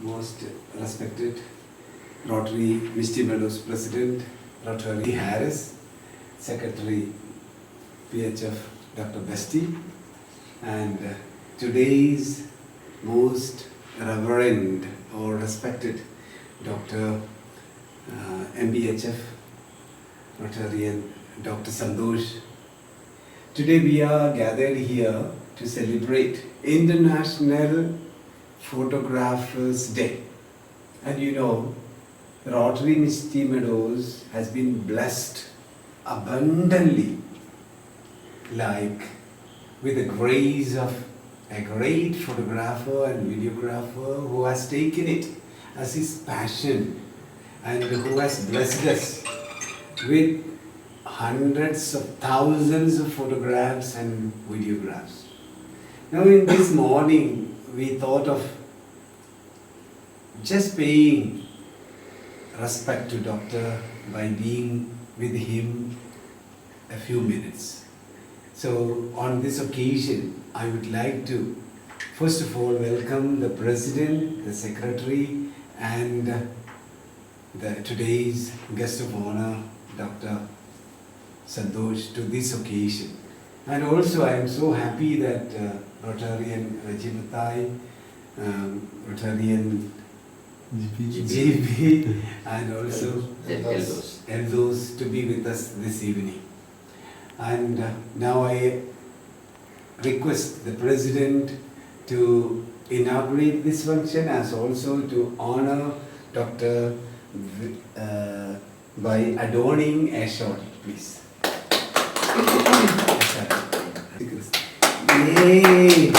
most respected Rotary Misty Meadows President, Rotary Harris, Secretary PHF Dr. Bestie, and today's most reverend or respected Dr. MBHF Rotarian Dr. Santosh. Today we are gathered here to celebrate International Photographers Day. And you know, Rotary Misty Meadows has been blessed abundantly, like with the grace of a great photographer and videographer who has taken it as his passion and who has blessed us with hundreds of thousands of photographs and videographs. Now in this morning we thought of just paying respect to Doctor by being with him a few minutes. So on this occasion, I would like to first of all welcome the President, the Secretary, and today's guest of honor, Dr. Santosh, to this occasion. And also I am so happy that Rotarian Rajimatai, Rotarian GB, and also Eldos to be with us this evening. And now I request the President to inaugurate this function, as also to honor Dr. By adorning a shot, please. Yay!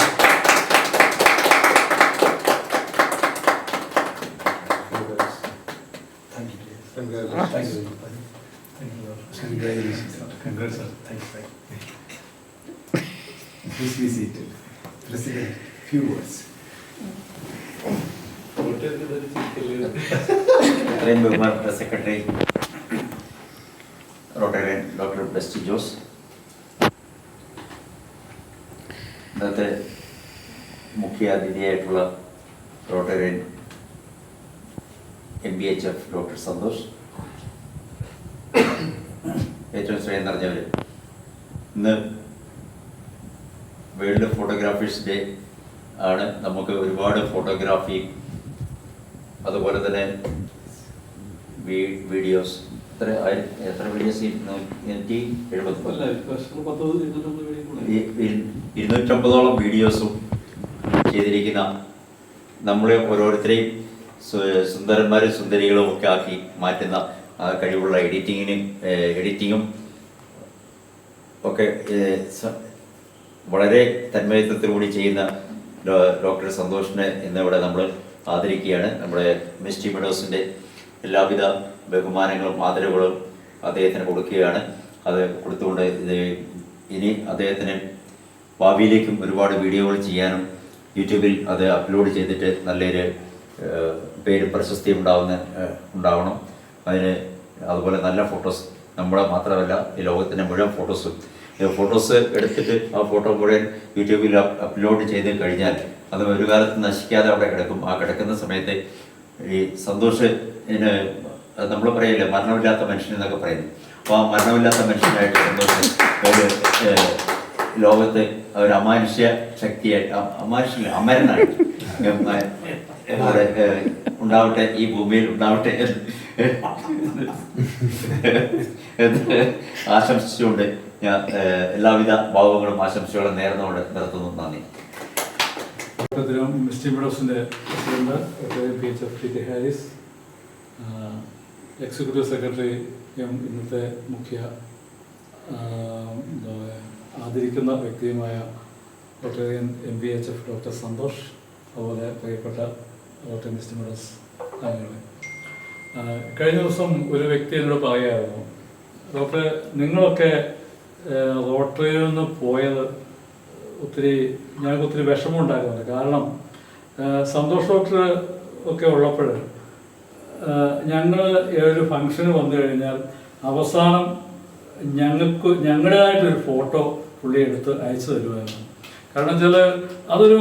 Congratulations. Congrats, sir. Thank you. Please be seated. President, few words. Secretary Rotarian Dr. Bestie Jose. ഇന്നത്തെ മുഖ്യ അതിഥിയായിട്ടുള്ള റോട്ടറിയൻ MBHF doctor Santhosh, ഏറ്റവും സ്നേഹം നിറഞ്ഞവർ, ഇന്ന് world photographers day ആണ്. നമുക്ക് ഒരുപാട് photography, അതുപോലെ തന്നെ വീഡിയോസ്, എത്ര വീഡിയോസ് 250ഓളം വീഡിയോസും ചെയ്തിരിക്കുന്ന നമ്മളെ ഓരോരുത്തരെയും സുന്ദരന്മാരും സുന്ദരികളും ഒക്കെ ആക്കി മാറ്റുന്ന കഴിവുള്ള എഡിറ്റിങ്ങും ഒക്കെ വളരെ തന്മയത്വത്തിലൂടെ ചെയ്യുന്ന ഡോക്ടർ സന്തോഷിനെ ഇന്നിവിടെ നമ്മൾ ആദരിക്കുകയാണ്. നമ്മുടെ മിസ്റ്റി മെഡോസിൻ്റെ എല്ലാവിധ ബഹുമാനങ്ങളും ആദരവുകളും അദ്ദേഹത്തിന് കൊടുക്കുകയാണ്. അത് കൊടുത്തുകൊണ്ട് ഇനി അദ്ദേഹത്തിന് ഭാവിയിലേക്കും ഒരുപാട് വീഡിയോകൾ ചെയ്യാനും യൂട്യൂബിൽ അത് അപ്ലോഡ് ചെയ്തിട്ട് നല്ലൊരു പേര് പ്രശസ്തി ഉണ്ടാവണം. അതിന് അതുപോലെ നല്ല ഫോട്ടോസ്, നമ്മുടെ മാത്രമല്ല ഈ ലോകത്തിൻ്റെ മുഴുവൻ ഫോട്ടോസ് എടുത്തിട്ട് ആ ഫോട്ടോ മുഴുവൻ യൂട്യൂബിൽ അപ്ലോഡ് ചെയ്ത് കഴിഞ്ഞാൽ അത് ഒരു കാലത്ത് നശിക്കാതെ അവിടെ കിടക്കും. ആ കിടക്കുന്ന സമയത്ത് ഈ സന്തോഷിന് നമ്മൾ പറയില്ലേ മരണമില്ലാത്ത മനുഷ്യൻ എന്നൊക്കെ പറയുന്നു. അപ്പോൾ ആ മരണമില്ലാത്ത മനുഷ്യനായിട്ട് സന്തോഷം ലോകത്ത് ഒരു അമാനുഷ്യ ശക്തിയായിട്ട്, അമരനായിട്ട് അവിടെ ഉണ്ടാവട്ടെ, ഈ ഭൂമിയിൽ ഉണ്ടാവട്ടെ എന്ന് ആശംസിച്ചുകൊണ്ട് ഞാൻ എല്ലാവിധ ഭാവങ്ങളും ആശംസകളും നേർന്നുകൊണ്ട് നിർത്തുന്നു. നന്ദി. മിസ്റ്റി മെഡോസിൻ്റെ president PHF T Haris, executive secretary ഇന്നത്തെ മുഖ്യ ആദരിക്കുന്ന വ്യക്തിയുമായ റോട്ടറിയൻ MBHF ഡോക്ടർ സന്തോഷ്, അതുപോലെ പ്രിയപ്പെട്ട റോട്ടറി മിസ്റ്റി മെഡോസ് അംഗങ്ങളെ, കഴിഞ്ഞ ദിവസം ഒരു വ്യക്തി എന്നോട് പറയുമായിരുന്നു, ഡോക്ടറെ നിങ്ങളൊക്കെ റോട്ടറിയിൽ നിന്ന് പോയത് ഞങ്ങൾക്ക് ഒത്തിരി വിഷമം ഉണ്ടാക്കുന്നുണ്ട്. കാരണം സന്തോഷ് ഡോക്ടർ ഒക്കെ ഉള്ളപ്പോൾ ഞങ്ങൾ ഒരു ഫംഗ്ഷന് വന്നു കഴിഞ്ഞാൽ അവസാനം ഞങ്ങളുടേതായിട്ടൊരു ഫോട്ടോ പുള്ളി എടുത്ത് അയച്ചു തരുമായിരുന്നു. കാരണം വെച്ചാൽ അതൊരു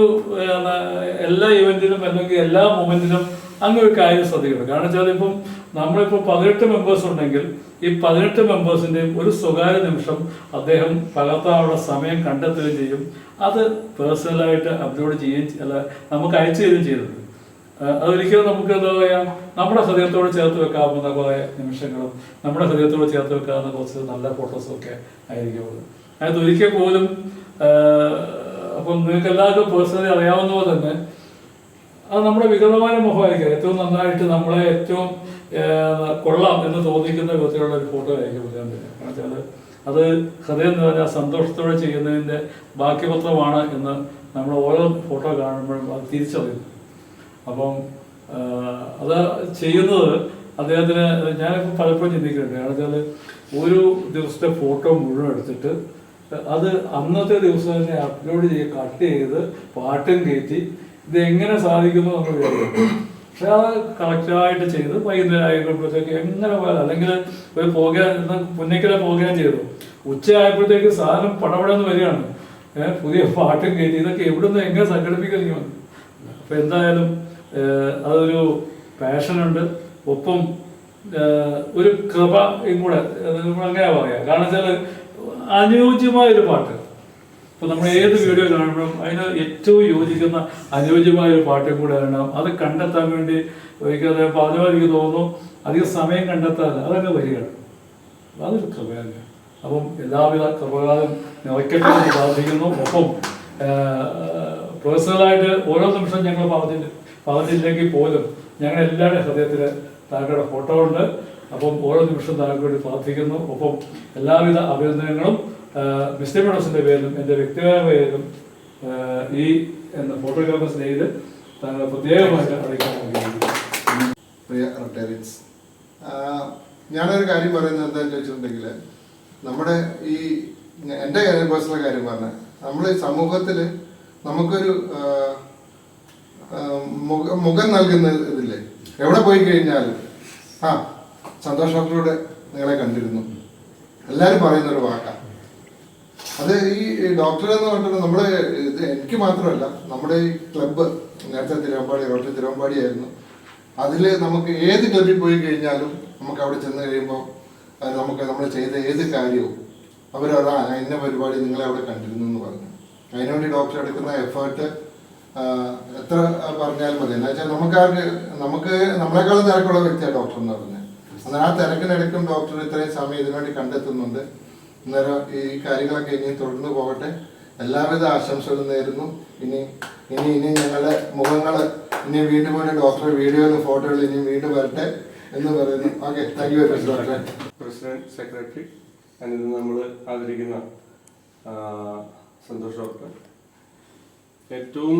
എല്ലാ ഇവന്റിനും അല്ലെങ്കിൽ എല്ലാ മൊമെന്റിനും അങ്ങനെ ഒരു കാര്യം ശ്രദ്ധിക്കണം. കാരണം വെച്ചാൽ ഇപ്പം നമ്മളിപ്പോൾ 18 മെമ്പേഴ്സ് ഉണ്ടെങ്കിൽ ഈ 18 മെമ്പേഴ്സിൻ്റെയും ഒരു സ്വകാര്യ നിമിഷം അദ്ദേഹം പകർത്താനുള്ള സമയം കണ്ടെത്തുകയും ചെയ്യും. അത് പേഴ്സണലായിട്ട് അപ്ലോഡ് ചെയ്യുകയും അല്ല നമുക്ക് അയച്ചു തരികയും ചെയ്തിട്ടുണ്ട്. അതൊരിക്കലും നമുക്ക് എന്താ പറയുക, നമ്മുടെ ഹൃദയത്തോട് ചേർത്ത് വെക്കാവുന്ന കുറേ നിമിഷങ്ങളും നമ്മുടെ ഹൃദയത്തോട് ചേർത്ത് വെക്കാവുന്ന കുറച്ച് നല്ല ഫോട്ടോസും ഒക്കെ ആയിരിക്കും അത്. അതിനകത്ത് ഒരിക്കൽ പോലും അപ്പം നിങ്ങൾക്ക് എല്ലാവർക്കും പേഴ്സണലി അറിയാവുന്ന പോലെ തന്നെ അത് നമ്മുടെ വികൃതമായ മുഖമായിരിക്കും. ഏറ്റവും നന്നായിട്ട് നമ്മളെ ഏറ്റവും കൊള്ളാം എന്ന് തോന്നിക്കുന്ന വിധത്തിലുള്ള ഒരു ഫോട്ടോ ആയിരിക്കും ഞാൻ തരാം. കാരണം വെച്ചാൽ അത് ഹൃദയം നിറഞ്ഞ സന്തോഷത്തോടെ ചെയ്യുന്നതിൻ്റെ ബാക്കിപത്രമാണ് എന്ന് നമ്മൾ ഓരോ ഫോട്ടോ കാണുമ്പോഴും അത് തിരിച്ചറിയുന്നു. അപ്പം അത് ചെയ്യുന്നത് അദ്ദേഹത്തിന് ഞാനിപ്പോൾ പലപ്പോഴും ചിന്തിക്കുന്നുണ്ട്. കാരണം വെച്ചാൽ ഒരു ദിവസത്തെ ഫോട്ടോ മുഴുവൻ എടുത്തിട്ട് അത് അന്നത്തെ ദിവസം തന്നെ അപ്ലോഡ് ചെയ്ത് കട്ട് ചെയ്ത് പാട്ടും കയറ്റി ഇത് എങ്ങനെ സാധിക്കുന്നു നമ്മൾ വിചാരിക്കും. പക്ഷെ അത് കറക്റ്റായിട്ട് ചെയ്ത് വൈകുന്നേരം ആയപ്പോഴത്തേക്ക് എങ്ങനെ പോയാൽ അല്ലെങ്കിൽ ഒരു പ്രോഗ്രാം പുന്നക്കര പ്രോഗ്രാം ചെയ്തു ഉച്ച ആയപ്പോഴത്തേക്ക് സാധനം പടപടന്ന് വരികയാണ്. പുതിയ പാട്ടും കയറ്റി ഇതൊക്കെ എവിടുന്ന് എങ്ങനെ സംഘടിപ്പിക്കുന്നു. അപ്പം എന്തായാലും അതൊരു പാഷനുണ്ട്, ഒപ്പം ഒരു കൃപയും കൂടെ അങ്ങനെ പറയാം. കാരണം വെച്ചാൽ അനുയോജ്യമായൊരു പാട്ട് ഇപ്പം നമ്മൾ ഏത് വീഡിയോ കാണുമ്പോഴും അതിന് ഏറ്റവും യോജിക്കുന്ന അനുയോജ്യമായ ഒരു പാട്ടും കൂടെ വേണം. അത് കണ്ടെത്താൻ വേണ്ടി ഒരിക്കൽ പറഞ്ഞാൽ എനിക്ക് തോന്നുന്നു അധികം സമയം കണ്ടെത്താൻ അതങ്ങ് വരികയാണ്. അതൊരു കൃപയാണ്. അപ്പം എല്ലാവിധ കൃപകാലം നിറയ്ക്കട്ടെ എന്ന് പ്രാർത്ഥിക്കുന്നു. ഒപ്പം പേഴ്സണലായിട്ട് ഓരോ നിമിഷം ഞങ്ങൾ പറഞ്ഞില്ലെങ്കിൽ പോലും ഞങ്ങൾ എല്ലാവരുടെ ഹൃദയത്തിൽ താങ്കളുടെ ഫോട്ടോ ഉണ്ട്. അപ്പം ഓരോ നിമിഷം താങ്കൾക്ക് വേണ്ടി പ്രാർത്ഥിക്കുന്നു. ഒപ്പം എല്ലാവിധ അഭിനന്ദനങ്ങളും മിസ്റ്റർ മെഡോസിൻ്റെ പേരിലും എൻ്റെ വ്യക്തിപരമായ പേരിലും ഈ ഫോട്ടോഗ്രാഫേഴ്സ് ഡേയിൽ താങ്കൾ പ്രത്യേകമായിട്ട് അറിയിക്കാൻ ആഗ്രഹിക്കുന്നു. പ്രിയ റിട്ടയറീസ്, ഞാനൊരു കാര്യം പറയുന്നത് എന്താണെന്ന് ചോദിച്ചിട്ടുണ്ടെങ്കിൽ നമ്മുടെ ഈ എൻ്റെ പേഴ്സണൽ കാര്യം പറഞ്ഞാൽ നമ്മൾ ഈ സമൂഹത്തിൽ നമുക്കൊരു മുഖം നൽകുന്ന ഇതില്ലേ, എവിടെ പോയി കഴിഞ്ഞാലും സന്തോഷ് ഡോക്ടറോട് നിങ്ങളെ കണ്ടിരുന്നു എല്ലാവരും പറയുന്നൊരു വാക്കാണ്. അത് ഈ ഡോക്ടർ എന്ന് പറഞ്ഞിട്ട് നമ്മള് ഇത് എനിക്ക് മാത്രമല്ല, നമ്മുടെ ഈ ക്ലബ്ബ് നേരത്തെ തിരുവമ്പാടി റോട്ടറി തിരുവമ്പാടി ആയിരുന്നു. അതിൽ നമുക്ക് ഏത് ക്ലബ്ബിൽ പോയി കഴിഞ്ഞാലും നമുക്ക് അവിടെ ചെന്ന് കഴിയുമ്പോൾ നമുക്ക് നമ്മൾ ചെയ്ത ഏത് കാര്യവും അവരതാ ഇന്ന പരിപാടി നിങ്ങളെ അവിടെ കണ്ടിരുന്നു എന്ന് പറഞ്ഞു. അതിനുവേണ്ടി ഡോക്ടർ എടുക്കുന്ന എഫേർട്ട് എത്ര പറഞ്ഞാലും മതി. എന്ന് വെച്ചാൽ നമുക്ക് നമ്മളെക്കാളും തിരക്കുള്ള വ്യക്തിയാണ് ഡോക്ടർ എന്ന് പറഞ്ഞത്. എന്നാൽ ആ തിരക്കിനിടയ്ക്കും ഡോക്ടർ ഇത്രയും സമയം ഇതിനുവേണ്ടി കണ്ടെത്തുന്നുണ്ട്. അന്നേരം ഈ കാര്യങ്ങളൊക്കെ ഇനി തുടർന്ന് പോകട്ടെ. എല്ലാവിധ ആശംസകളും നേരുന്നു. ഇനി ഞങ്ങളുടെ മുഖങ്ങൾ ഇനി വീണ്ടും പോലെ ഡോക്ടർ വീഡിയോയിലും ഫോട്ടോയിലും ഇനി വീണ്ടും വരട്ടെ എന്ന് പറയുന്നു. Okay, thank you very much doctor. President, secretary ഇത് നമ്മൾ ആദരിക്കുന്ന സന്തോഷ് ഡോക്ടർ ഏറ്റവും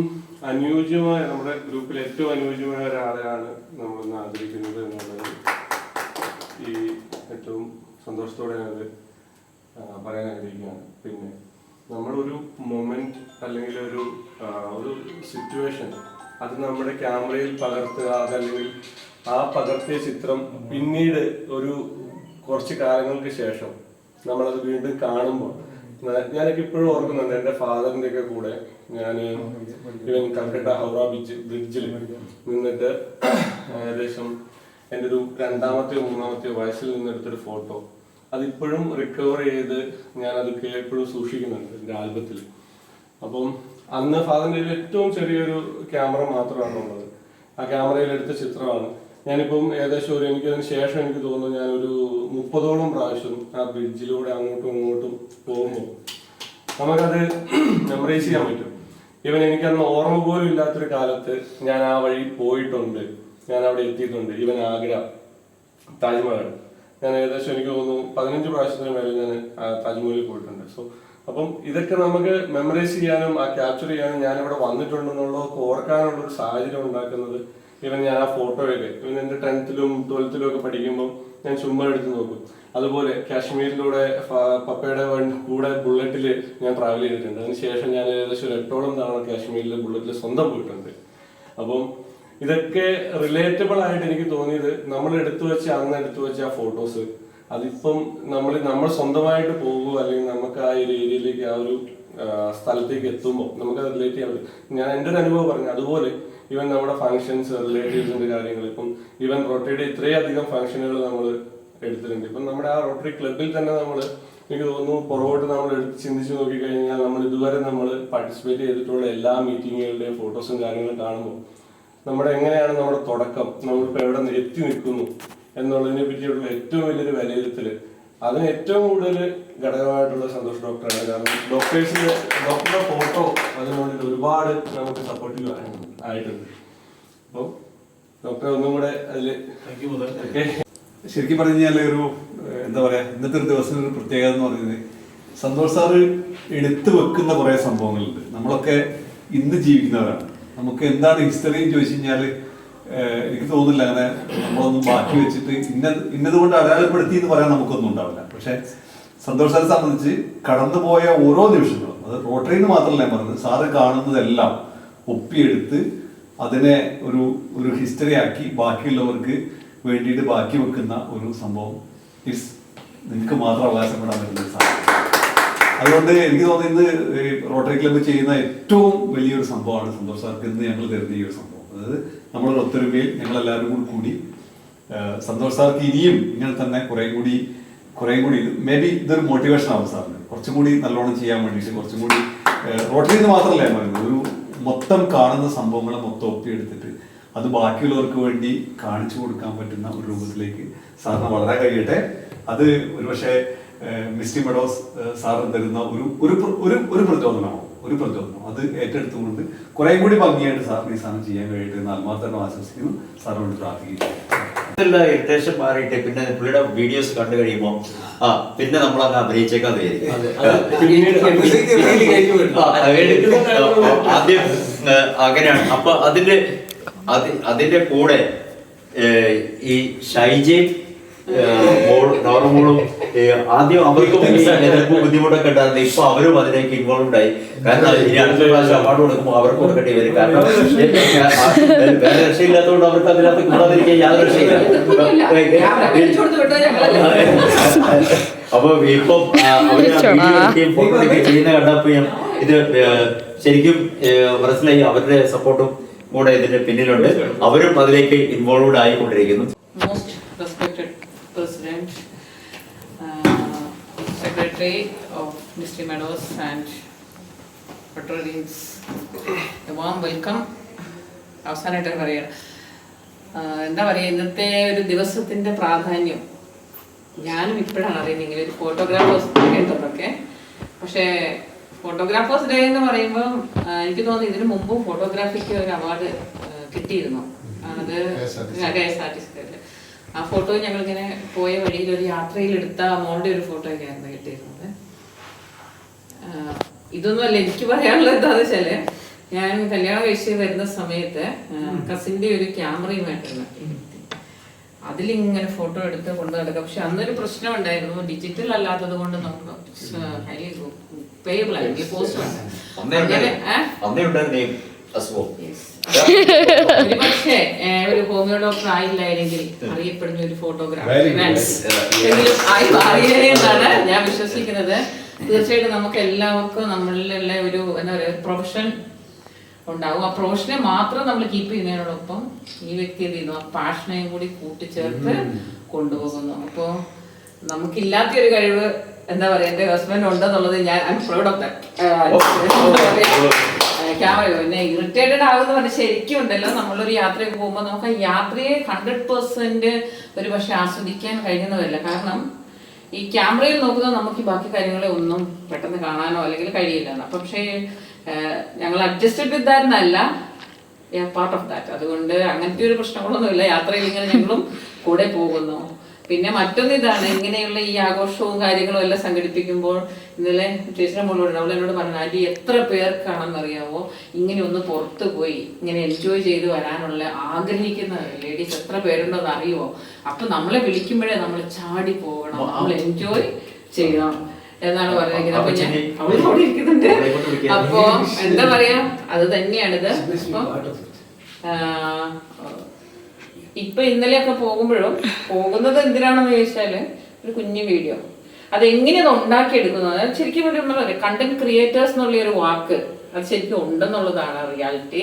അനുയോജ്യമായ, നമ്മുടെ ഗ്രൂപ്പിൽ ഏറ്റവും അനുയോജ്യമായ ഒരാളെയാണ് നമ്മളിന്ന് ആദരിക്കുന്നത് എന്നുള്ളത് ഈ ഏറ്റവും സന്തോഷത്തോടെ അത് പറയാൻ ആഗ്രഹിക്കുകയാണ്. പിന്നെ നമ്മളൊരു മൊമെന്റ് അല്ലെങ്കിൽ ഒരു സിറ്റുവേഷൻ അത് നമ്മുടെ ക്യാമറയിൽ പകർത്തുക, അതല്ലെങ്കിൽ ആ പകർത്തിയ ചിത്രം പിന്നീട് ഒരു കുറച്ച് കാലങ്ങൾക്ക് ശേഷം നമ്മളത് വീണ്ടും കാണുമ്പോൾ ഞാനൊക്കെ ഇപ്പോഴും ഓർക്കുന്നുണ്ട്. എൻ്റെ ഫാദറിൻ്റെ ഒക്കെ കൂടെ ഞാൻ ഇവൻ കൽക്കട്ട ഹൗറ ബ്രിഡ്ജിൽ നിന്നിട്ട് ഏകദേശം എൻ്റെ ഒരു 2ാമത്തെയോ 3ാമത്തെയോ വയസ്സിൽ നിന്നെടുത്തൊരു ഫോട്ടോ അതിപ്പോഴും റിക്കവർ ചെയ്ത് ഞാനതൊക്കെ എപ്പോഴും സൂക്ഷിക്കുന്നുണ്ട് എൻ്റെ ആൽബത്തിൽ. അപ്പം അന്ന് ഫാദറിൻ്റെ ഏറ്റവും ചെറിയൊരു ക്യാമറ മാത്രമാണ് ഉള്ളത്. ആ ക്യാമറയിൽ എടുത്ത ചിത്രമാണ്. ഞാനിപ്പം ഏകദേശം എനിക്കതിന് ശേഷം എനിക്ക് തോന്നുന്നു ഞാനൊരു 30ഓളം പ്രാവശ്യം ആ ബ്രിഡ്ജിലൂടെ അങ്ങോട്ടും ഇങ്ങോട്ടും പോകുമ്പോൾ നമുക്കത് മെമ്മറൈസ് ചെയ്യാൻ പറ്റും. ഇവൻ എനിക്കന്ന് ഓർമ്മ പോലും ഇല്ലാത്തൊരു കാലത്ത് ഞാൻ ആ വഴി പോയിട്ടുണ്ട്, ഞാൻ അവിടെ എത്തിയിട്ടുണ്ട്. ഇവൻ ആഗ്ര, താജ്മഹൽ ഞാൻ ഏകദേശം എനിക്ക് തോന്നുന്നു 15 പ്രാവശ്യത്തിന് മേലെ ഞാൻ താജ്മഹലിൽ പോയിട്ടുണ്ട്. സോ അപ്പം ഇതൊക്കെ നമുക്ക് മെമ്മറൈസ് ചെയ്യാനും ആ ക്യാപ്ചർ ചെയ്യാനും ഞാനിവിടെ വന്നിട്ടുണ്ടെന്നുള്ളതൊക്കെ ഓർക്കാനുള്ള ഒരു സാഹചര്യം ഉണ്ടാക്കുന്നത് ഞാൻ ആ ഫോട്ടോയൊക്കെ എൻ്റെ 10th-ലും 12th-ലും ഒക്കെ പഠിക്കുമ്പോൾ ഞാൻ ചുമ്മാ എടുത്ത് നോക്കും. അതുപോലെ കാശ്മീരിലൂടെ പപ്പയുടെ കൂടെ ബുള്ളറ്റിൽ ഞാൻ ട്രാവൽ ചെയ്തിട്ടുണ്ട്. അതിനുശേഷം ഞാൻ ഏകദേശം 8ഓളം തവണ കാശ്മീരിലെ ബുള്ളറ്റിൽ സ്വന്തം പോയിട്ടുണ്ട്. അപ്പം ഇതൊക്കെ റിലേറ്റബിൾ ആയിട്ട് എനിക്ക് തോന്നിയത് നമ്മൾ അന്ന് എടുത്തു വെച്ച ആ ഫോട്ടോസ് അതിപ്പം നമ്മൾ സ്വന്തമായിട്ട് പോകുക അല്ലെങ്കിൽ നമുക്ക് ആ ഒരു ഏരിയയിലേക്ക് ആ ഒരു സ്ഥലത്തേക്ക് എത്തുമ്പോൾ നമുക്കത് റിലേറ്റ് ചെയ്യാൻ പറ്റും. ഞാൻ എൻ്റെ ഒരു അനുഭവം പറഞ്ഞു. അതുപോലെ ഈവൻ നമ്മുടെ ഫംഗ്ഷൻസ്, റിലേറ്റീവ്സിന്റെ കാര്യങ്ങൾ, ഇപ്പം ഈവൻ റോട്ടറിയുടെ ഇത്രയധികം ഫംഗ്ഷനുകൾ നമ്മൾ എടുത്തിട്ടുണ്ട്. ഇപ്പം നമ്മുടെ ആ റോട്ടറി ക്ലബിൽ തന്നെ നമ്മൾ, എനിക്ക് തോന്നുന്നു പുറകോട്ട് നമ്മൾ ചിന്തിച്ച് നോക്കിക്കഴിഞ്ഞാൽ നമ്മൾ ഇതുവരെ നമ്മൾ പാർട്ടിസിപ്പേറ്റ് ചെയ്തിട്ടുള്ള എല്ലാ മീറ്റിങ്ങുകളുടെയും ഫോട്ടോസും കാര്യങ്ങളും കാണുമ്പോൾ നമ്മുടെ എങ്ങനെയാണ് നമ്മുടെ തുടക്കം, നമ്മളിപ്പോൾ എവിടെ എത്തി നിൽക്കുന്നു എന്നുള്ളതിനെ പറ്റിയുള്ള ഏറ്റവും വലിയൊരു വിലയിരുത്തൽ, അതിന് ഏറ്റവും കൂടുതൽ ഘടകമായിട്ടുള്ള സന്തോഷ് ഡോക്ടറാണ്. കാരണം ഡോക്ടറുടെ ഫോട്ടോ അതിനുള്ളിൽ ഒരുപാട് നമുക്ക് സപ്പോർട്ടീവ് ആയിട്ടുണ്ട്. അപ്പോൾ ഡോക്ടറെ ഒന്നും കൂടെ അതിൽ ശരിക്കും പറഞ്ഞു കഴിഞ്ഞാൽ ഒരു എന്താ പറയുക, ഇന്നത്തെ ഒരു ദിവസം ഒരു പ്രത്യേകത എന്ന് പറയുന്നത് സന്തോഷ് സാറ് എടുത്തു വെക്കുന്ന കുറേ സംഭവങ്ങളുണ്ട്. നമ്മളൊക്കെ ഇന്ന് ജീവിക്കുന്നവരാണ്. നമുക്ക് എന്താണ് ഹിസ്റ്ററി എന്ന് ചോദിച്ചു കഴിഞ്ഞാൽ എനിക്ക് തോന്നുന്നില്ല അങ്ങനെ നമ്മളൊന്നും ബാക്കി വെച്ചിട്ട് ഇന്നതുകൊണ്ട് അടയാളപ്പെടുത്തി എന്ന് പറയാൻ നമുക്കൊന്നും ഉണ്ടാവില്ല. പക്ഷെ സന്തോഷ് സാറെ സംബന്ധിച്ച് കടന്നുപോയ ഓരോ നിമിഷങ്ങളും, അത് റോട്ടറിയിൽ നിന്ന് മാത്രമല്ല ഞാൻ പറഞ്ഞത്, സാറ് കാണുന്നതെല്ലാം ഒപ്പിയെടുത്ത് അതിനെ ഒരു ഹിസ്റ്ററി ആക്കി ബാക്കിയുള്ളവർക്ക് വേണ്ടിയിട്ട് ബാക്കി വെക്കുന്ന ഒരു സംഭവം ഇറ്റ്സ് നിങ്ങൾക്ക് മാത്രം അവകാശപ്പെടാൻ പറ്റുന്ന ഒരു സാധനം. അതുകൊണ്ട് എനിക്ക് തോന്നുന്നു ഇന്ന് റോട്ടറി ക്ലബ്ബ് ചെയ്യുന്ന ഏറ്റവും വലിയൊരു സംഭവമാണ് സന്തോഷ് സാർക്ക് ഇന്ന് ഞങ്ങൾ തരുന്ന ഈ ഒരു സംഭവം. അതായത് നമ്മളൊരു ഒത്തൊരുമയിൽ ഞങ്ങളെല്ലാവരും കൂടി സന്തോഷ് സാർക്ക് ഇനിയും ഇങ്ങനെ തന്നെ കുറേ കൂടി മേ ബി ഇതൊരു മോട്ടിവേഷൻ ആവും സാറിന് കുറച്ചും കൂടി നല്ലോണം ചെയ്യാൻ വേണ്ടിയിട്ട്, കുറച്ചും കൂടി റോട്ടറിയിൽ നിന്ന് മാത്രമല്ല ഞാൻ പറയുന്നത്, ഒരു മൊത്തം കാണുന്ന സംഭവങ്ങളെ മൊത്തം ഒപ്പിയെടുത്തിട്ട് അത് ബാക്കിയുള്ളവർക്ക് വേണ്ടി കാണിച്ചു കൊടുക്കാൻ പറ്റുന്ന ഒരു രൂപത്തിലേക്ക് സാറിന് വളരെ കഴിയട്ടെ. അത് ഒരുപക്ഷെ മിസ്റ്റി മെഡോസ് സാറിന് തരുന്ന ഒരു പ്രചോദനം അത് ഏറ്റെടുത്തുകൊണ്ട് കുറെ കൂടി ഭംഗിയായിട്ട് സാറിന് ഈ സാധനം ചെയ്യാൻ കഴിയട്ടെ എന്ന് ആത്മാർത്ഥമായി ആശ്വസിക്കുന്നു. സാറിനോട് പ്രാർത്ഥിക്കുന്നു. ഇറിറ്റേഷൻ മാറിയിട്ട് പിന്നെ പുള്ളിയുടെ വീഡിയോസ് കണ്ടു കഴിയുമ്പോൾ പിന്നെ നമ്മൾ അങ്ങ് അഭിനയിച്ചേക്കാൻ ആദ്യം അങ്ങനെയാണ്. അപ്പൊ അതിന്റെ കൂടെ ഈ ഷൈജയും നോർമോളും ആദ്യം അവർക്കും ബുദ്ധിമുട്ടൊക്കെ ഉണ്ടായിരുന്നു. ഇപ്പൊ അവരും അതിലേക്ക് ഇൻവോൾവ് ആയി. കാരണം ഇനി അടുത്ത പ്രാവശ്യം അവാർഡ് കൊടുക്കുമ്പോൾ അവർക്ക് കൊടുക്കേണ്ടി വരും. കാരണം വേറെ രക്ഷയില്ലാത്തതുകൊണ്ട് അവർക്ക് അതിനകത്ത് കൂടാതിരിക്കാൻ യാതൊരു രക്ഷയില്ല. അപ്പൊ ഇപ്പം അവര് ഫോട്ടോ ചെയ്യുന്ന കണ്ടപ്പോ ഇത് ശരിക്കും മനസ്സിലായി. അവരുടെ സപ്പോർട്ടും കൂടെ ഇതിന്റെ പിന്നിലുണ്ട്. അവരും അതിലേക്ക് involve ആയിക്കൊണ്ടിരിക്കുന്നു. President, Secretary of Misty Meadows and Rotarians, a warm welcome. അവസാനമായിട്ട് പറയുക, എന്താ പറയുക, ഇന്നത്തെ ഒരു ദിവസത്തിൻ്റെ പ്രാധാന്യം ഞാനും ഇപ്പോഴാണ് അറിയുന്നത്. ഇങ്ങനെ ഒരു ഫോട്ടോഗ്രാഫേഴ്സ് കേട്ടതൊക്കെ. പക്ഷേ ഫോട്ടോഗ്രാഫേഴ്സ് ഡേ എന്ന് പറയുമ്പോൾ എനിക്ക് തോന്നുന്നു ഇതിനു മുമ്പും ഫോട്ടോഗ്രാഫിക്ക് ഒരു അവാർഡ് കിട്ടിയിരുന്നു. അത് KSRTC. ആ ഫോട്ടോ ഞങ്ങളിങ്ങനെ പോയ വഴിയിൽ ഒരു യാത്രയിൽ എടുത്ത മോളുടെ ഒരു ഫോട്ടോ ഒക്കെ ആയിരുന്നു കിട്ടിയിരുന്നത്. ഇതൊന്നുമല്ല എനിക്ക് പറയാനുള്ളത്. എന്താണെന്ന് വെച്ചാല് ഞാൻ കല്യാണം കഴിച്ച് വരുന്ന സമയത്ത് കസിന്റെ ഒരു ക്യാമറയുമായിട്ടാണ് അതിലിങ്ങനെ ഫോട്ടോ എടുത്ത് കൊണ്ടു നടക്കുക. പക്ഷെ അന്നൊരു പ്രശ്നം ഉണ്ടായിരുന്നു, ഡിജിറ്റൽ അല്ലാത്തത് കൊണ്ട് നമുക്ക് ഹൈലി പേയബിൾ ആയിരുന്നു, പോസ്റ്റ് പക്ഷേ ഒരു ഹോമിയോ ഡോക്ടർ ആയില്ലായിരുന്നെങ്കിൽ അറിയപ്പെടുന്ന ഒരു ഫോട്ടോഗ്രാഫർ എങ്കിലും ആയി മാറിയെന്നാണ് ഞാൻ വിശ്വസിക്കുന്നത്. തീർച്ചയായിട്ടും നമുക്ക് എല്ലാവർക്കും നമ്മളിലുള്ള ഒരു എന്താ പറയുക പ്രൊഫഷൻ ഉണ്ടാവും. ആ പ്രൊഫഷനെ മാത്രം നമ്മൾ കീപ്പ് ചെയ്യുന്നതിനോടൊപ്പം ഈ വ്യക്തി എന്ത് ചെയ്യുന്നു, ആ പാഷനെയും കൂടി കൂട്ടിച്ചേർത്ത് കൊണ്ടുപോകുന്നു. അപ്പോൾ നമുക്കില്ലാത്തൊരു കഴിവ് എന്താ പറയാ എന്റെ ഹസ്ബൻഡ് ഉണ്ടെന്നുള്ളത് ഞാൻ I am proud of that. Camera പിന്നെ ഇറിറ്റേറ്റഡ് ആകുന്ന പറഞ്ഞാൽ ശരിക്കും ഉണ്ടല്ലോ, നമ്മളൊരു യാത്രയൊക്കെ പോകുമ്പോൾ നമുക്ക് ആ യാത്രയെ 100% ഒരു പക്ഷെ ആസ്വദിക്കാൻ കഴിയുന്നതല്ല. കാരണം ഈ ക്യാമറയിൽ നോക്കുന്നത് നമുക്ക് ബാക്കി കാര്യങ്ങളെ ഒന്നും പെട്ടെന്ന് കാണാനോ അല്ലെങ്കിൽ കഴിയില്ല. അപ്പം പക്ഷേ ഞങ്ങൾ അഡ്ജസ്റ്റഡ് വിത്ത് ദാറ്റ് എന്നല്ല, പാർട്ട് ഓഫ് ദാറ്റ്. അതുകൊണ്ട് അങ്ങനത്തെ ഒരു പ്രശ്നങ്ങളൊന്നുമില്ല. യാത്രയിൽ ഇങ്ങനെ ഞങ്ങളും കൂടെ പോകുന്നു. പിന്നെ മറ്റൊന്ന് ഇതാണ്, ഇങ്ങനെയുള്ള ഈ ആഘോഷവും കാര്യങ്ങളും എല്ലാം സംഘടിപ്പിക്കുമ്പോൾ ഇന്നലെ ചേച്ചിയുടെ മോളോട് അവൾ എന്നോട് പറഞ്ഞു, ആൻറ്റി എത്ര പേർക്കാണെന്നറിയാവോ ഇങ്ങനെ ഒന്ന് പുറത്ത് പോയി ഇങ്ങനെ എൻജോയ് ചെയ്ത് വരാനുള്ള ആഗ്രഹിക്കുന്ന ലേഡീസ് എത്ര പേരുണ്ടെന്ന് അറിയുമോ? അപ്പൊ നമ്മളെ വിളിക്കുമ്പോഴേ നമ്മൾ ചാടി പോകണം, നമ്മൾ എൻജോയ് ചെയ്യണം എന്നാണ് പറയുന്നത്. അപ്പൊ ഞാൻ അവളോട് ഇരിക്കുന്നുണ്ട്. അപ്പൊ എന്താ പറയാ, അത് തന്നെയാണിത്. ഇപ്പൊ ഇന്നലെയൊക്കെ പോകുമ്പോഴും പോകുന്നത് എന്തിനാണെന്ന് ചോദിച്ചാല് ഒരു കുഞ്ഞു വീഡിയോ. അതെങ്ങനെയത് ഉണ്ടാക്കിയെടുക്കുന്നത്. അതായത് ശരിക്കും ഒരു കണ്ടന്റ് ക്രിയേറ്റേഴ്സ് എന്നുള്ള ഒരു വാക്ക് അത് ശരിക്കും ഉണ്ടെന്നുള്ളതാണ് റിയാലിറ്റി.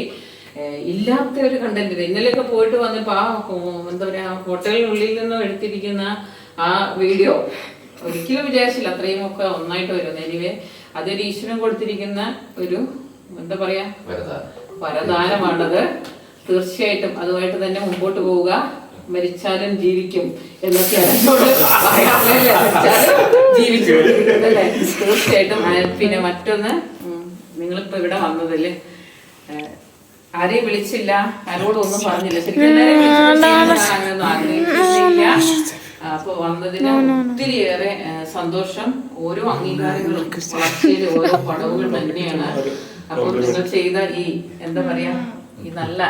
ഇല്ലാത്ത ഒരു കണ്ടന്റ്. ഇന്നലെയൊക്കെ പോയിട്ട് വന്നപ്പോൾ ആ എന്താ പറയുക ഹോട്ടലിനുള്ളിൽ നിന്നും എടുത്തിരിക്കുന്ന ആ വീഡിയോ ഒരിക്കലും വിചാരിച്ചില്ല അത്രയും ഒക്കെ ഒന്നായിട്ട് വരുന്നത്. എനിവേ അതൊരു ഈശ്വരൻ കൊടുത്തിരിക്കുന്ന ഒരു എന്താ പറയാ വരദാനമാണത്. തീർച്ചയായിട്ടും അതുമായിട്ട് തന്നെ മുമ്പോട്ട് പോവുക. മരിച്ചാലും ജീവിക്കും എന്നൊക്കെയാണ് ജീവിക്കും അല്ലേ? തീർച്ചയായിട്ടും. പിന്നെ മറ്റൊന്ന്, നിങ്ങളിപ്പോ ഇവിടെ വന്നതല്ലേ, ആരെയും വിളിച്ചില്ല, ആരോടും ഒന്നും പറഞ്ഞില്ല. ശരിക്കും അങ്ങനെയൊന്നും ആഗ്രഹിക്കുന്നില്ല. അപ്പൊ വന്നതിന് ഒത്തിരിയേറെ സന്തോഷം. ഓരോ അംഗീകാരങ്ങളും വളർച്ചയിൽ ഓരോ പടവുകൾ തന്നെയാണ്. അപ്പോൾ നിങ്ങൾ ചെയ്ത ഈ എന്താ പറയാ ഈ നല്ല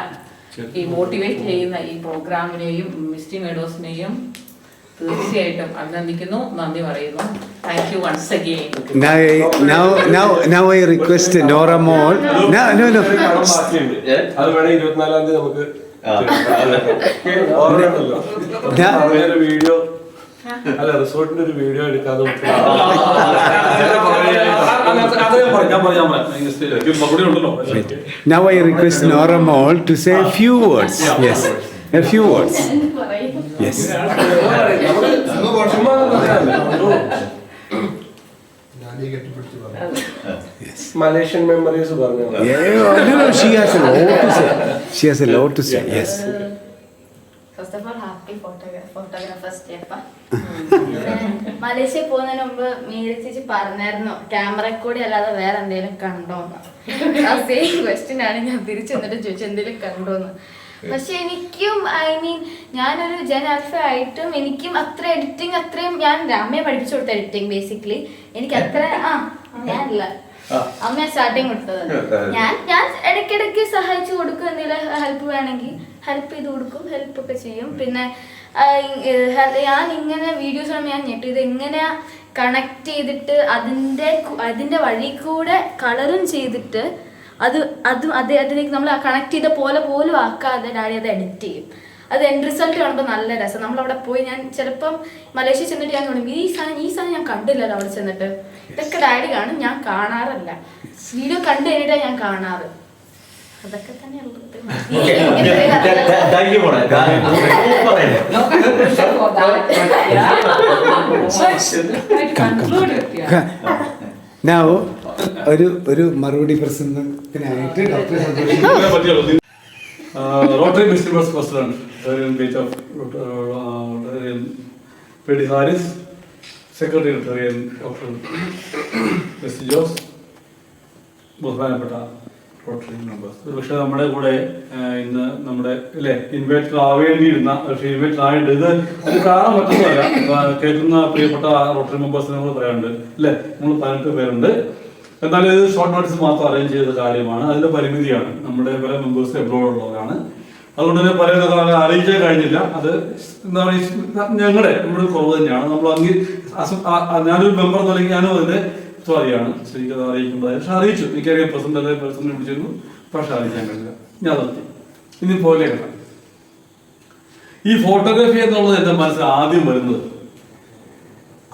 ഈ മോട്ടിവേറ്റ് ചെയ്യുന്ന ഈ പ്രോഗ്രാമിനെയും മിസ്റ്റി മെഡോസിനെയും തീർച്ചയായിട്ടും അഭിനന്ദിക്കുന്നു, നന്ദി പറയുന്നു. Thank you once again. Now I request Nora Mall. No. അത് വേണേ 24-ാം തീയതി നമുക്ക് വീഡിയോ അല്ല റിസോർട്ടിന്റെ ഒരു വീഡിയോ എടുക്കാതെ Now I request Nora Mall to say a few words. Yes, a few words. Yes. Malaysian memories പറഞ്ഞു. No, she has a lot to say. She has a lot to say. Yes. First of all, happy Photographer's Day. Malaysia പോകുന്നതിന് മുമ്പ് മീര ചേച്ചി പറഞ്ഞായിരുന്നു camera കൂടി അല്ലാതെ വേറെ എന്തെങ്കിലും കണ്ടോന്ന്. ആ സെയിം ക്വസ്റ്റ്യൻ ആണ് ഞാൻ തിരിച്ചു വന്നിട്ട് ചോദിച്ചു എന്തെങ്കിലും കണ്ടോന്ന്. പക്ഷെ എനിക്കും ഞാനൊരു ജെൻ-ആൽഫ ആയിട്ടും എനിക്കും അത്ര എഡിറ്റിംഗ് അത്രയും ഞാൻ അമ്മയെ പഠിപ്പിച്ചു കൊടുത്ത എഡിറ്റിംഗ് ബേസിക്കലി എനിക്ക് അത്ര ഞാനല്ല അമ്മ സ്റ്റാർട്ടിങ് കൊടുത്തത്. ഞാൻ ഇടയ്ക്കിടയ്ക്ക് സഹായിച്ചു കൊടുക്കും, എന്തെങ്കിലും ഹെൽപ്പ് വേണമെങ്കിൽ ഹെൽപ്പ് ചെയ്ത് കൊടുക്കും, ഹെൽപ്പ് ഒക്കെ ചെയ്യും. പിന്നെ ഞാൻ ഇങ്ങനെ വീഡിയോസ് ഞാൻ ഞെട്ടു ഇത് എങ്ങനെയാ കണക്ട് ചെയ്തിട്ട് അതിന്റെ വഴി കൂടെ കളറും ചെയ്തിട്ട് അതിലേക്ക് നമ്മൾ കണക്ട് ചെയ്ത പോലെ പോലും ആക്കാതെ ഡാഡി അത് എഡിറ്റ് ചെയ്യും. അത് എൻഡ് റിസൾട്ട് കാണുമ്പോൾ നല്ല രസം. നമ്മളവിടെ പോയി ഞാൻ ചിലപ്പം മലേഷ്യ ചെന്നിട്ട് ഞാൻ തുടങ്ങി ഈ സാധനം ഞാൻ കണ്ടില്ലല്ലോ അവിടെ ചെന്നിട്ട്. ഇതൊക്കെ ഡാഡി കാണും, ഞാൻ കാണാറില്ല. വീഡിയോ കണ്ടു കഴിഞ്ഞിട്ടാണ് ഞാൻ കാണാറ്. അതൊക്കെ തന്നെയുള്ളത്. Now ഒരു മറുപടി പ്രസംഗത്തിനായിട്ട് doctor Rotary Misty Meadows President, Rotarian page of Rotarian Pedi Harris, Secretary Rotarian Dr. Mr. Jose, ബഹുമാനപ്പെട്ട റോട്ടറി മെമ്പേഴ്സ്. പക്ഷെ നമ്മുടെ കൂടെ ഇന്ന് നമ്മുടെ അല്ലേ ഇൻവൈറ്റർ ആവേണ്ടിയിരുന്ന പക്ഷേ ഇൻവൈറ്റർ ആയിട്ട് ഇത് കാണാൻ പറ്റുന്നതല്ല. കേൾക്കുന്ന പ്രിയപ്പെട്ട റോട്ടറി മെമ്പേഴ്സിനെ നമ്മൾ പറയാനുണ്ട് അല്ലേ, നമ്മൾ 18 പേരുണ്ട്. എന്നാലും ഇത് ഷോർട്ട് നോട്ടീസ് മാത്രം അറേഞ്ച് ചെയ്ത കാര്യമാണ്. അതിന്റെ പരിമിതിയാണ്. നമ്മുടെ പല മെമ്പേഴ്സ് എബ്രോഡ് ഉള്ളവരാണ്. അതുകൊണ്ട് തന്നെ പല അറിയിക്കാൻ കഴിഞ്ഞില്ല. അത് എന്താ പറയുക നമ്മുടെ കുറവ് തന്നെയാണ്. നമ്മൾ ഞാനൊരു മെമ്പർ എന്നല്ലെങ്കിൽ ഞാനും അതിന്റെ സോറിയാണ് ശരിക്കും അത് അറിയിക്കുമ്പോൾ. പക്ഷെ അറിയിച്ചു, എനിക്കറിയാം പ്രസിഡന്റ് പേഴ്സണൽ വിളിച്ചിരുന്നു, പക്ഷെ അറിയിക്കാൻ കഴിഞ്ഞില്ല. ഞാൻ നിർത്തി. ഇനി പോലെ ഈ ഫോട്ടോഗ്രാഫി എന്നുള്ളത് എന്റെ മനസ്സിൽ ആദ്യം വരുന്നത്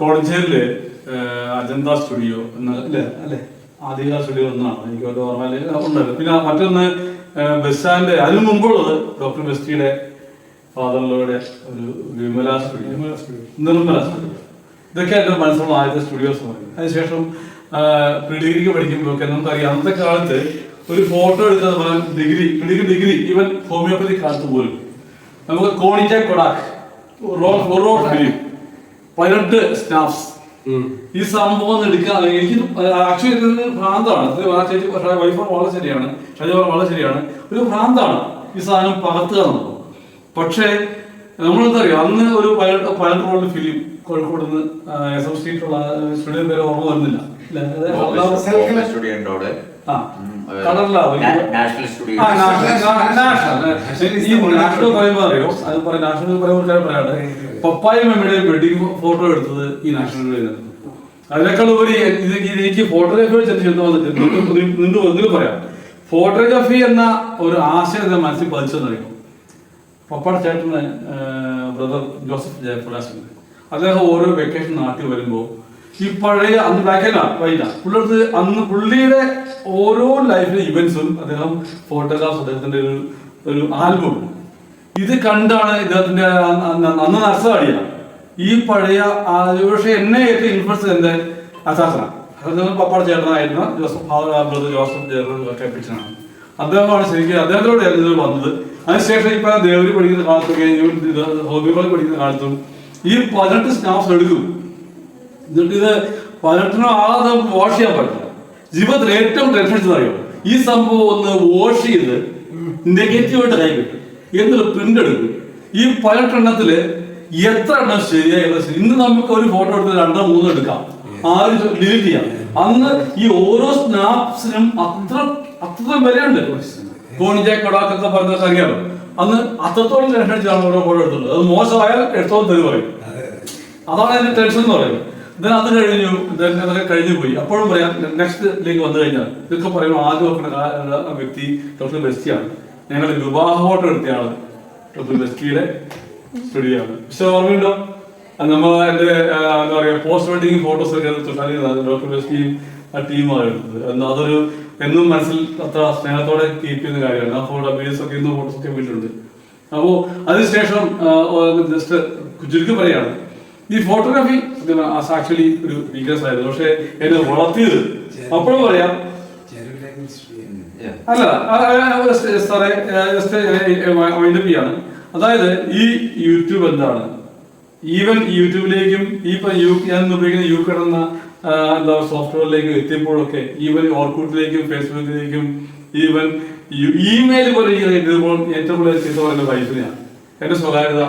കോടഞ്ചേരിയില് അജന്ത സ്റ്റുഡിയോ അല്ലേ ആദിക സ്റ്റുഡിയോ എന്നാണ് എനിക്ക് ഒരു ഓർമ്മയിൽ ഉണ്ടായത്. പിന്നെ മറ്റൊന്ന് ബസ്റ്റാൻഡ് അതിനു മുമ്പുള്ളത് ഡോക്ടർ ബെസ്റ്റിയുടെ ഫാദറിലൂടെ ഒരു നിർമ്മല സ്റ്റുഡിയോ. ഇതൊക്കെ എൻ്റെ മനസ്സിലുള്ള ആദ്യത്തെ സ്റ്റുഡിയോസ് എന്ന് പറയുന്നത്. അതിനുശേഷം പ്രീഡിഗ്രിക്ക് പഠിക്കുമ്പോൾ നമുക്കറിയാം അന്നത്തെ കാലത്ത് ഒരു ഫോട്ടോ എടുക്കുന്ന ഡിഗ്രി ഈവൻ ഹോമിയോപ്പതി കാലത്ത് പോലും നമുക്ക് കോണിക്ക കൊടാക് റോഡ് ഫിലിം 18 സ്റ്റാഫ്സ് ഈ സംഭവം എടുക്കാൻ എനിക്ക് ആക്ച്വലി ഭ്രാന്താണ്. ചേച്ചി വൈഫ് വളരെ ശരിയാണ്, വളരെ ശരിയാണ്. ഒരു ഭ്രാന്താണ് ഈ സാധനം പകർത്തുക എന്നുള്ളത്. പക്ഷേ നമ്മളെന്താ അറിയാം, അന്ന് ഒരു 18 റോഡ് ഫിലിം കോഴിക്കോട് നിന്ന് SM സ്ട്രീറ്റുള്ള സ്റ്റുഡിയോ പേര് ഓർമ്മ വരുന്നില്ല. പപ്പായ മെമ്മയുടെ വെഡിങ് ഫോട്ടോ എടുത്തത് ഈ നാഷണൽ. അതിനേക്കാൾ ഉപരി എനിക്ക് ഫോട്ടോഗ്രാഫി നിന്ന് പറയാം. ഫോട്ടോഗ്രാഫി എന്ന ഒരു ആശയം മനസ്സിൽ പതിച്ചെന്നറിയാം. പപ്പയുടെ ചേട്ടന് ബ്രദർ ജോസഫ് ജയപ്രകാശ്, അദ്ദേഹം ഓരോ വെക്കേഷൻ നാട്ടിൽ വരുമ്പോൾ ഈ പഴയ അന്ന് ബ്ലാക്ക് ആൻഡ് വൈറ്റ് പുള്ളിയുടെ അന്ന് പുള്ളിയുടെ ഓരോ ലൈഫിലെ ഇവന്റ്സും അദ്ദേഹം ഫോട്ടോഗ്രാഫ്സ് അദ്ദേഹത്തിന്റെ ഒരു ആൽബം ഇത് കണ്ടാണ് ഇദ്ദേഹത്തിന്റെ അന്ന് നർസവാടിയാണ് ഈ പഴയ പക്ഷെ എന്നെ ഏറ്റവും ഇൻഫ്ലുവൻസ് എന്റെ അസാസനാണ്. പപ്പാടെ ചേട്ടനായിരുന്ന ബ്രദർ ജോസഫ് കേപ്പിച്ചനാണ്. അദ്ദേഹമാണ് ശരിക്കും അദ്ദേഹത്തോട് ഇത് വന്നത്. അതിനുശേഷം ഇപ്പൊ ദേവരി പഠിക്കുന്ന കാലത്തും ഹോബി കോളേജ് പഠിക്കുന്ന കാലത്തും ഈ 18 സ്റ്റാഫ്സ് എടുക്കും. എന്നിട്ട് ഇത് 18 ആകാതെ വാഷ് ചെയ്യാൻ പറ്റില്ല. ജീവിതത്തിൽ ഏറ്റവും ടെൻഷൻ അറിയോ ഈ സംഭവം ഒന്ന് വാഷ് ചെയ്ത് നെഗറ്റീവായിട്ട് കൈ കിട്ടും എന്നിട്ട് പ്രിന്റ് എടുക്കും. ഈ 18 എത്ര എണ്ണം ശരിയായി ഇന്ന് നമുക്ക് ഒരു ഫോട്ടോ എടുത്ത് 2 3 എടുക്കാം, ആരും ഡിലീറ്റ് ചെയ്യാം. അന്ന് ഈ ഓരോ സ്നാപ്സിനും അത്ര വിലയുണ്ട്. കോണിജാക്ക് കൊടാക്കൊക്കെ പറഞ്ഞൊക്കെ അറിയാമോ? അന്ന് അത്രത്തോളം ടെൻഷൻ അടിച്ചാണ് ഓരോ ഫോട്ടോ എടുത്തുള്ളത്. അത് മോശമായാൽ എടുത്തോളം തരും പറയും. അതാണ് അതിന്റെ ടെൻഷൻ എന്ന് പറയുന്നത്. അത് കഴിഞ്ഞു, അതൊക്കെ കഴിഞ്ഞു പോയി. അപ്പോഴും പറയാം നെക്സ്റ്റിലേക്ക് വന്നു കഴിഞ്ഞാൽ ഇതൊക്കെ പറയുമ്പോൾ ആദ്യം നോക്കുന്ന വ്യക്തി ഡോക്ടർ ബെസ്റ്റിയാണ്. ഞങ്ങളുടെ വിവാഹ ഫോട്ടോ എടുത്തയാണ് ഡോക്ടർ ബെസ്റ്റിയുടെ സ്റ്റുഡിയോ ആണ്. പക്ഷെ ഓർമ്മയുണ്ടോ നമ്മൾ എന്റെ എന്താ പറയാ പോസ്റ്റ് വെഡിങ് ഫോട്ടോസ് ഒക്കെ ഡോക്ടർ ബെസ്റ്റിയും ആ ടീമാണ് എടുത്തത്. അതൊരു എന്നും മനസ്സിൽ അത്ര സ്നേഹത്തോടെ കീപ്പ് ചെയ്യുന്ന കാര്യമാണ്. ആ ഫോട്ടോ വീഡിയോസ് ഒക്കെ ഇന്നും ഫോട്ടോസ് ഒക്കെ വീട്ടിലുണ്ട്. അപ്പോ അതിനുശേഷം ജസ്റ്റ് ചുരുക്കി പറയാണ് ഈ ഫോട്ടോഗ്രാഫി ആക്ച്വലി ഒരു വീക്ക്നെസ് ആയിരുന്നു. പക്ഷെ എന്നെ വളർത്തിയത് അപ്പോഴും പറയാം അല്ല സാറേ ജസ്റ്റ് വൈൻഡപ്പ് ചെയ്യാണ്. അതായത് ഈ യൂട്യൂബ് എന്താണ്, ഈവൻ യൂട്യൂബിലേക്കും ഈ ഞാൻ ഉപയോഗിക്കുന്ന യു കിടന്ന എന്താ സോഫ്റ്റ്വെയറിലേക്ക് എത്തിയപ്പോഴൊക്കെ ഈവൻ ഓർക്കൂട്ടിലേക്കും ഫേസ്ബുക്കിലേക്കും ഈവൻ ഇമെയിൽ പോലെ എഴുതുമ്പോൾ ഏറ്റവും കൂടുതൽ ചീത്ത പറയുന്ന വൈഫിനെയാണ്. എന്റെ സ്വകാര്യത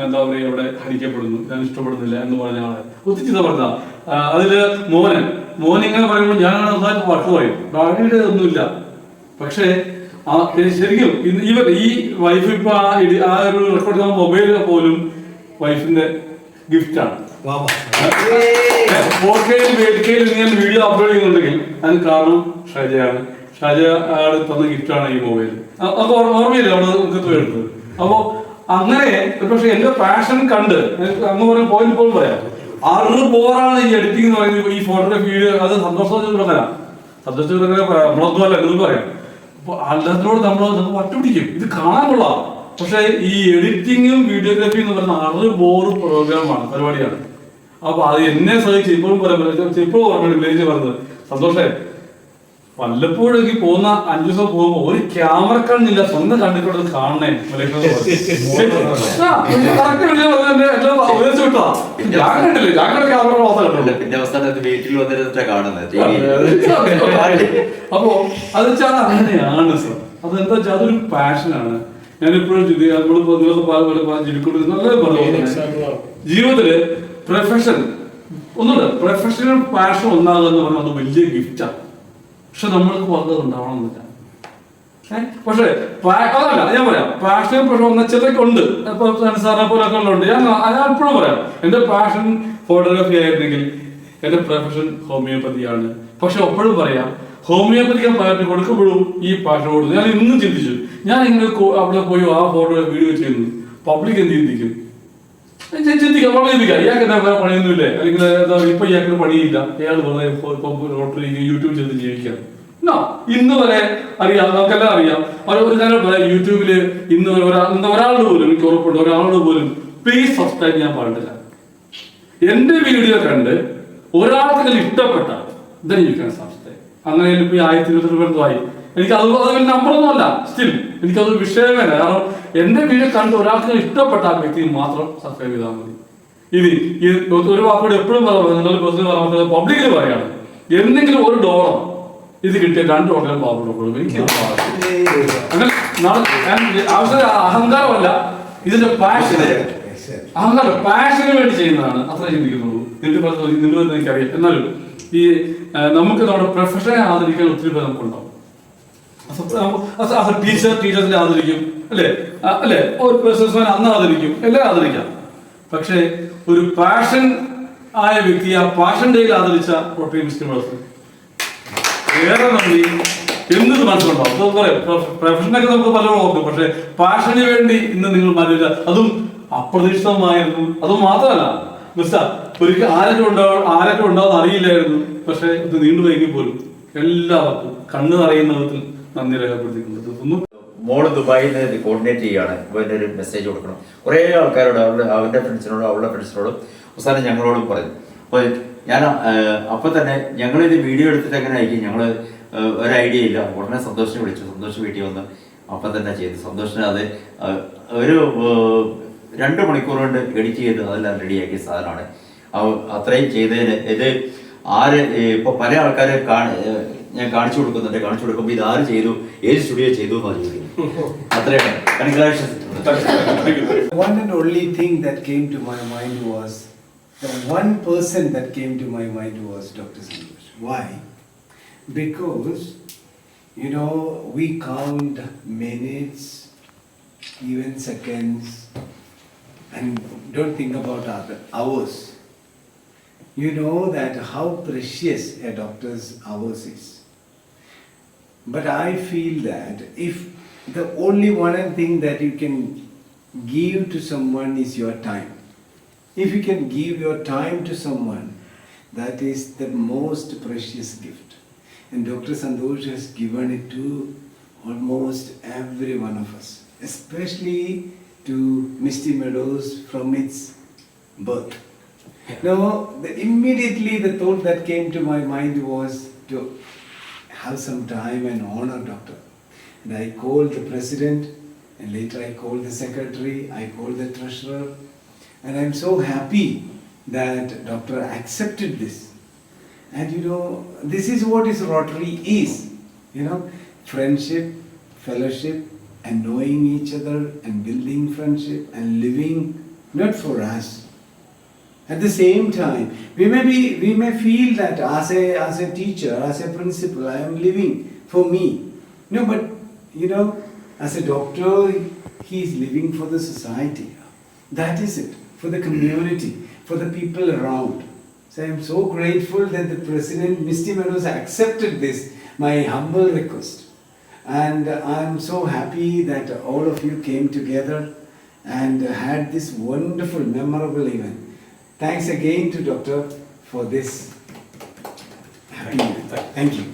എന്താ പറയുക ഇവിടെ ഹരിക്കപ്പെടുന്നു, ഞാൻ ഇഷ്ടപ്പെടുന്നില്ല എന്ന് പറഞ്ഞ ആളെ ഒത്തിരി ചീത്ത പറഞ്ഞ. അതില് മോൻ ഇങ്ങനെ പറയുമ്പോൾ ഞാൻ നന്നായിട്ട് വർക്ക് പറയും, ഭാര്യയുടെ ഒന്നുമില്ല. പക്ഷേ ശരിക്കും ഈവൻ ഈ വൈഫ് ഇപ്പൊ ആ ഒരു റെക്കോർഡ് മൊബൈൽ പോലും വൈഫിന്റെ ഗിഫ്റ്റാണ്. 4Kയിൽ 8Kയിൽ ഞാൻ വീഡിയോ അപ്ലോഡ് ചെയ്യുന്നുണ്ടെങ്കിൽ അതിന് കാരണം ഷാജയാണ്. ഷാജ ആള് തന്ന ഗിഫ്റ്റാണ് ഈ മൊബൈൽ. അപ്പൊ ഓർമ്മയില്ല അവിടെ നമുക്ക് എടുത്തത്. അപ്പോ അങ്ങനെ പക്ഷെ എന്റെ പാഷൻ കണ്ട് അങ്ങ് പറഞ്ഞ പോയിന്റ് പോലും പറയാം ബോറാണ് ഈ എഡിറ്റിംഗ് എന്ന് പറയുന്നത്. ഈ ഫോട്ടോഗ്രാഫി വീഡിയോ അത് സന്തോഷത്തിലാണ് നമ്മളൊന്നും അല്ല എന്ന് പറയാം. അപ്പൊ അതിനോട് നമ്മൾ ഒറ്റപിടിക്കും, ഇത് കാണാൻ കൊള്ളാം. പക്ഷെ ഈ എഡിറ്റിങ്ങും വീഡിയോഗ്രാഫി എന്ന് പറയുന്ന ബോറ് പ്രോഗ്രാമാണ്, പരിപാടിയാണ്. അപ്പൊ അത് എന്നെ സഹിച്ച് ഇപ്പോഴും ഇപ്പോഴും ഓർമ്മ പറഞ്ഞത് സന്തോഷേ വല്ലപ്പോഴും എനിക്ക് പോകുന്ന 5 ദിവസം പോകുമ്പോ ഒരു ക്യാമറ കണ്ണില്ല, സ്വന്തം കണ്ടിട്ടുള്ളത് കാണണേ. അപ്പോ അത് വെച്ചാൽ അങ്ങനെയാണ് സർ. അതെന്താ വെച്ചാൽ അതൊരു പാഷനാണ്. ഞാനിപ്പോഴും ജീവിതത്തില് പ്രൊഫഷൻ ഒന്നുണ്ട്, പ്രൊഫഷണൽ പാഷൻ ഒന്നാകുക എന്ന് പറഞ്ഞാൽ അത് വലിയ ഗിഫ്റ്റാണ്. പക്ഷെ നമ്മൾക്ക് വന്നത് ഉണ്ടാവണമെന്നില്ല. പക്ഷെ അതല്ല ഞാൻ പറയാം, പാഷൻ പക്ഷെ ചിലർക്ക് ഉണ്ട്. ഇപ്പൊ സാറിനെ പോലൊക്കെ ഉള്ളുണ്ട്. ഞാൻ എപ്പോഴും പറയാം എന്റെ പാഷൻ ഫോട്ടോഗ്രാഫി ആയിരുന്നെങ്കിൽ എന്റെ പ്രൊഫഷൻ ഹോമിയോപ്പതിയാണ്. പക്ഷെ എപ്പോഴും പറയാം ഹോമിയോപ്പതിക്ക് പാഷൻ കൊടുക്കുമ്പോഴും ഈ പാഷൻ കൊടുത്തു. ഞാൻ ഇന്നും ചിന്തിച്ചു, ഞാൻ ഇങ്ങനെ അവിടെ പോയി ആ ഫോട്ടോ വീഡിയോ ചെയ്യുന്നു, പബ്ലിക് എന്ത് ചിന്തിക്കും? ചിന്തിക്കാം, വളരെ ചിന്തിക്കാം. ഇയാൾക്ക് എന്താ വേറെ പണിയൊന്നുമില്ലേ, അല്ലെങ്കിൽ എന്താ ഇപ്പൊ ഇയാൾക്ക് പണിയില്ല, ഇയാൾ വെറുതെ യൂട്യൂബ് ചെയ്ത് ജീവിക്കാം. ഇന്ന് വരെ അറിയാം, നമുക്കെല്ലാം അറിയാം. ഒരു കാര്യം പറയാം, യൂട്യൂബില് ഇന്ന് ഒരാളുടെ പോലും എനിക്ക് ഉറപ്പുണ്ട്, ഒരാളുടെ പോലും പ്ലീസ് സബ്സ്ക്രൈബ് ചെയ്യാൻ പാടില്ല. എന്റെ വീഡിയോ കണ്ട് ഒരാൾക്ക് ഇഷ്ടപ്പെട്ട ഇതെനിക്ക് സബ്സ്ക്രൈബ്. അങ്ങനെ ഇപ്പൊ 1022 ആയി. എനിക്ക് അത് നമ്പറൊന്നും അല്ല, സ്റ്റിൽ എനിക്കത് വിഷയമേ. കാരണം എന്റെ വീഡിയോ കണ്ട് ഒരാൾക്ക് ഇഷ്ടപ്പെട്ട ആ വ്യക്തി മാത്രം സബ്സ്ക്രൈബ് ചെയ്താൽ മതി. ഇനി ഒരു വാക്കോട് എപ്പോഴും പറയുന്നത് പബ്ലിക്കിൽ പറയാണ്, എന്തെങ്കിലും ഒരു ഡോളർ ഇത് കിട്ടിയ 2 ഹോട്ടലും പാവപ്പെടും. എനിക്ക് ആവശ്യം അഹങ്കാരമല്ല, ഇതിന്റെ പാഷൻ, അഹങ്കാരം പാഷന് വേണ്ടി ചെയ്യുന്നതാണ്. അത്ര ചിന്തിക്കുന്നുള്ളൂ. നിന്റെ എനിക്കറിയാം. എന്നാലും ഈ നമുക്ക് നമ്മുടെ പ്രൊഫഷനെ ആദരിക്കാൻ ഒത്തിരി പേര് നമുക്കുണ്ടാവും. ടീച്ചേഴ്സിനെ ആദരിക്കും, അല്ലേ ഒരു ബിസിനസ്മാൻ അന്ന് ആദരിക്കും, എല്ലാം ആദരിക്കാം. പക്ഷെ ഒരു പാഷൻ ആയ വ്യക്തി ആ പാഷൻ ഡേയിൽ ആദരിച്ച റോട്ടറി മിസ്റ്റർ മേഴ്സൺ വേറെ നന്ദി എന്നത് മനസ്സിലുണ്ടാവും. പ്രൊഫഷനൊക്കെ നമുക്ക് പലരും ഓർക്കും, പക്ഷെ പാഷന് വേണ്ടി ഇന്ന് നിങ്ങൾ മരില്ല, അതും അപ്രതീക്ഷിതമായിരുന്നു. അതും മാത്രമല്ല മിസ്റ്റർ ഒരിക്കൽ ആരൊക്കെ ഉണ്ടാവും അറിയില്ലായിരുന്നു. പക്ഷെ ഇത് നീണ്ടുപോയെങ്കിൽ പോലും എല്ലാവർക്കും കണ്ണ് നിറയുന്ന വിധത്തിൽ നന്ദി രേഖപ്പെടുത്തിയിട്ടുണ്ട്. ഒന്നും മോള് ദുബായിൽ നിന്ന് കോർഡിനേറ്റ് ചെയ്യുകയാണ്. ഇപ്പോൾ എൻ്റെ ഒരു മെസ്സേജ് കൊടുക്കണം. കുറേ ആൾക്കാരോട് അവൻ്റെ ഫ്രണ്ട്സിനോടും അവളുടെ ഫ്രണ്ട്സിനോടും അവസാനം ഞങ്ങളോടും പറയും. അപ്പോൾ ഞാൻ അപ്പോൾ തന്നെ ഞങ്ങളിത് വീഡിയോ എടുത്തിട്ട് എങ്ങനെ അയക്കും, ഞങ്ങൾ ഒരു ഐഡിയ ഇല്ല. ഉടനെ സന്തോഷിനെ വിളിച്ചു. സന്തോഷ് വീട്ടിൽ വന്ന് അപ്പം തന്നെ ചെയ്തു. സന്തോഷിനെ അത് ഒരു 2 മണിക്കൂർ കൊണ്ട് എഡിറ്റ് ചെയ്ത് അതെല്ലാം റെഡിയാക്കിയ സാധനമാണ്. അത്രയും ചെയ്തതിന് ഇത് ഇപ്പോൾ പല ആൾക്കാരെ ഞാൻ കാണിച്ചു കൊടുക്കുമ്പോൾ ഇത് ആര് ചെയ്തു, ഏത് സ്റ്റുഡിയോ ചെയ്തു എന്നാണ് ചോദിക്കുന്നത്. അത്രയാണ്. Congratulations. One and only thing that came to my mind was, the one person that came to my mind was Dr. Santosh. Why? Because, we count minutes, even seconds, and don't think about other hours. You know that how precious a doctor's hours is. But I feel that if the only one thing that you can give to someone is your time. If you can give your time to someone, that is the most precious gift. And Dr. Santosh has given it to almost every one of us, especially to Misty Meadows from its birth. Now, immediately the thought that came to my mind was to have some time and honor Doctor. And I called the president, and later I called the secretary, I called the treasurer, and I'm so happy that Doctor accepted this. And this is what is Rotary is, friendship, fellowship, and knowing each other, and building friendship, and living not for us. At the same time, we may feel that as a teacher, as a principal, I am living for me. No, but as a doctor, he is living for the society. That is it, for the community, for the people around. So I am so grateful that the President, Misty Meadows, accepted this, my humble request. And I am so happy that all of you came together and had this wonderful, memorable event. Thanks again to Doctor for this happy event. Thank you.